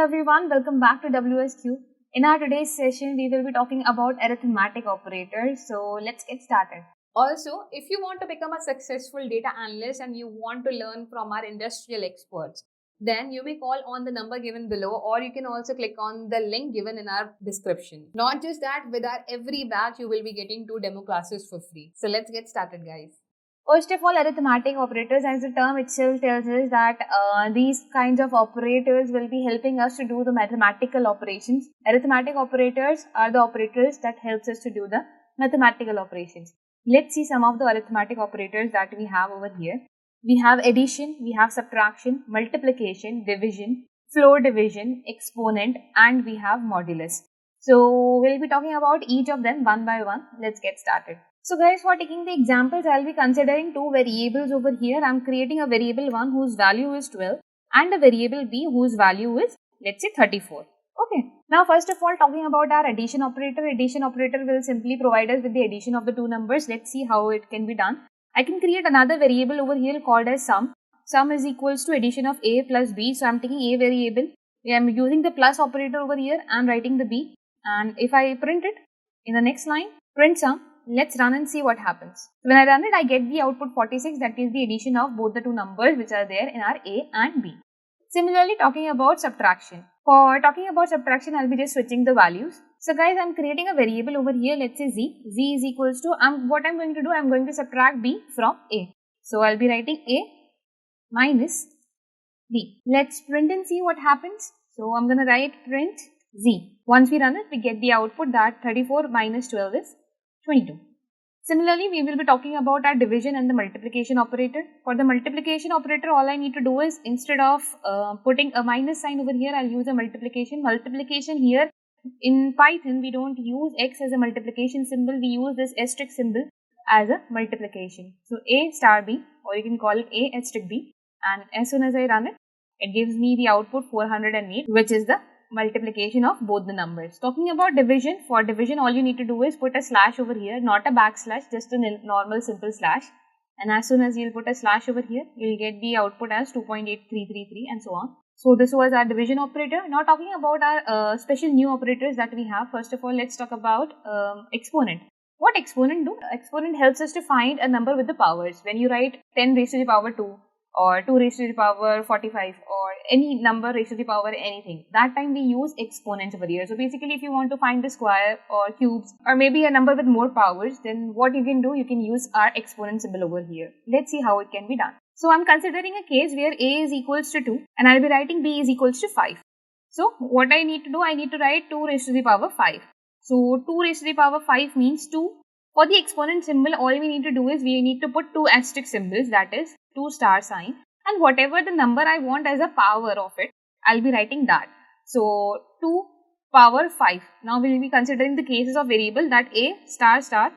Hello everyone, welcome back to WSQ. In our today's session, we will be talking about arithmetic operators. So let's get started. Also, if you want to become a successful data analyst and you want to learn from our industrial experts, then you may call on the number given below, or you can also click on the link given in our description. Not just that, with our every batch, you will be getting 2 demo classes for free. So let's get started, guys. First of all, arithmetic operators, as the term itself tells us that these kinds of operators will be helping us to do the mathematical operations. Arithmetic operators are the operators that helps us to do the mathematical operations. Let's see some of the arithmetic operators that we have over here. We have addition, we have subtraction, multiplication, division, floor division, exponent, and we have modulus. So we'll be talking about each of them one by one. Let's get started. So guys, for taking the examples, I'll be considering two variables over here. I'm creating a variable 1 whose value is 12 and a variable b whose value is, let's say, 34. Okay. Now, first of all, talking about our addition operator will simply provide us with the addition of the two numbers. Let's see how it can be done. I can create another variable over here called as sum. Sum is equals to addition of a plus b. So I'm taking a variable. I'm using the plus operator over here. I'm writing the b. And if I print it in the next line, print sum. Let's run and see what happens. So when I run it, I get the output 46. That is the addition of both the two numbers which are there in our a and b. Similarly, talking about subtraction. For talking about subtraction, I'll be just switching the values. So guys, I'm creating a variable over here. Let's say z. Z is equals to, what I'm going to do, I'm going to subtract b from a. So I'll be writing a minus b. Let's print and see what happens. So I'm going to write print z. Once we run it, we get the output that 34 minus 12 is 22. Similarly, we will be talking about our division and the multiplication operator. For the multiplication operator, all I need to do is, instead of putting a minus sign over here, I'll use a multiplication. Multiplication here, in Python, we don't use x as a multiplication symbol. We use this asterisk symbol as a multiplication. So, a star b, or you can call it a asterisk b. And as soon as I run it, it gives me the output 408, which is the multiplication of both the numbers. Talking about division, for division all you need to do is put a slash over here, not a backslash, just a normal simple slash. And as soon as you'll put a slash over here, you'll get the output as 2.8333 and so on. So this was our division operator. Now talking about our special new operators that we have. First of all, let's talk about exponent. What exponent do? Exponent helps us to find a number with the powers. When you write 10 raised to the power 2 or 2 raised to the power 45 or any number raised to the power anything, that time we use exponents over here. So basically, if you want to find the square or cubes or maybe a number with more powers, then what you can do, you can use our exponent symbol over here. Let's see how it can be done. So I'm considering a case where a is equals to 2 and I'll be writing b is equals to 5. So what I need to do, I need to write 2 raised to the power 5. So 2 raised to the power 5 means 2. For the exponent symbol, all we need to do is we need to put two asterisk symbols, that is 2 star sign, and whatever the number I want as a power of it, I'll be writing that. So 2 power 5. Now we will be considering the cases of variable, that a star star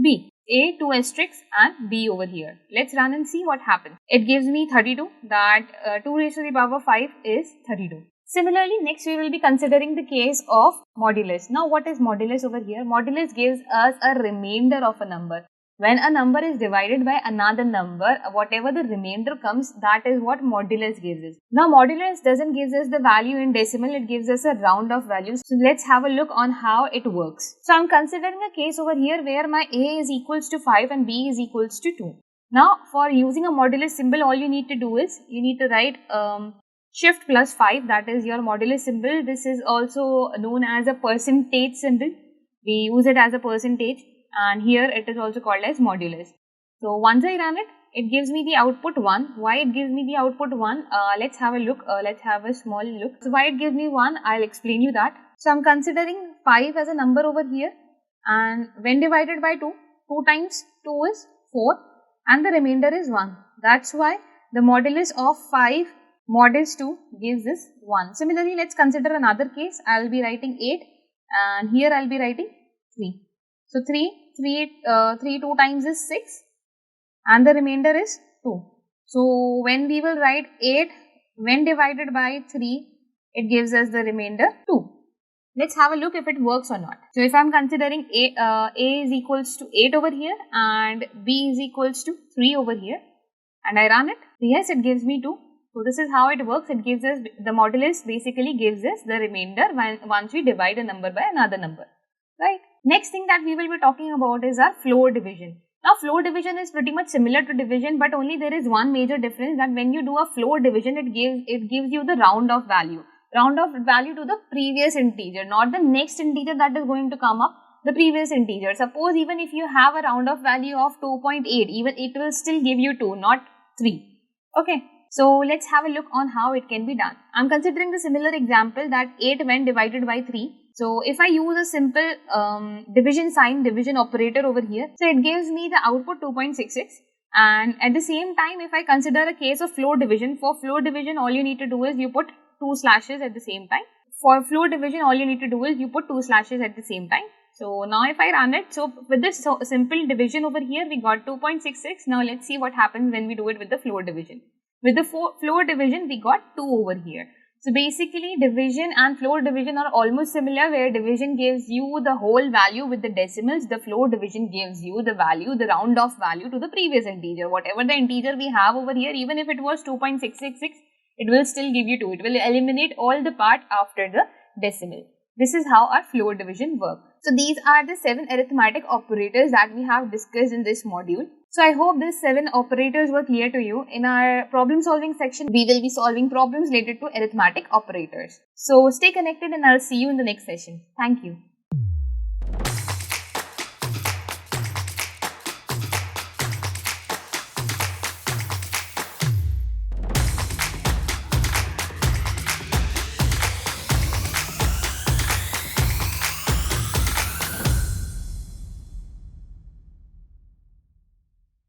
b. A 2 asterisks and b over here. Let's run and see what happens. It gives me 32, that 2 raised to the power 5 is 32. Similarly, next we will be considering the case of modulus. Now what is modulus over here? Modulus gives us a remainder of a number. When a number is divided by another number, whatever the remainder comes, that is what modulus gives us. Now modulus doesn't give us the value in decimal, it gives us a round of values. So let's have a look on how it works. So I'm considering a case over here where my a is equals to 5 and b is equals to 2. Now for using a modulus symbol, all you need to do is, you need to write shift plus 5, that is your modulus symbol. This is also known as a percentage symbol. We use it as a percentage, and here it is also called as modulus. So once I run it, it gives me the output 1. Why it gives me the output 1? Let's have a look. Let's have a small look. So why it gives me 1? I'll explain you that. So I'm considering 5 as a number over here, and when divided by 2, 2 times 2 is 4 and the remainder is 1. That's why the modulus of 5 modulus 2 gives us 1. Similarly, let's consider another case. I'll be writing 8 and here I'll be writing 3. So 3 2 times is 6 and the remainder is 2. So when we will write 8 when divided by 3, it gives us the remainder 2. Let's have a look if it works or not. So if I'm considering a is equals to 8 over here and b is equals to 3 over here and I run it, yes, it gives me 2. So this is how it works. It gives us, the modulus basically gives us the remainder once we divide a number by another number, right? Next thing that we will be talking about is our floor division. Now floor division is pretty much similar to division, but only there is one major difference, that when you do a floor division, it gives you the round off value to the previous integer, not the next integer that is going to come up, the previous integer. Suppose even if you have a round off value of 2.8, even it will still give you 2, not 3. Okay. So let's have a look on how it can be done. I'm considering the similar example that 8 when divided by 3. So if I use a simple division operator over here, so it gives me the output 2.66. And at the same time, if I consider a case of floor division, for floor division all you need to do is you put 2 slashes at the same time. For floor division all you need to do is you put 2 slashes at the same time. So now if I run it, so with this simple division over here, we got 2.66. Now let's see what happens when we do it with the floor division. With the floor division, we got 2 over here. So basically, division and floor division are almost similar, where division gives you the whole value with the decimals. The floor division gives you the value, the round off value to the previous integer. Whatever the integer we have over here, even if it was 2.666, it will still give you 2. It will eliminate all the part after the decimal. This is how our floor division works. So these are the 7 arithmetic operators that we have discussed in this module. So I hope these 7 operators were clear to you. In our problem solving section, we will be solving problems related to arithmetic operators. So stay connected and I'll see you in the next session. Thank you.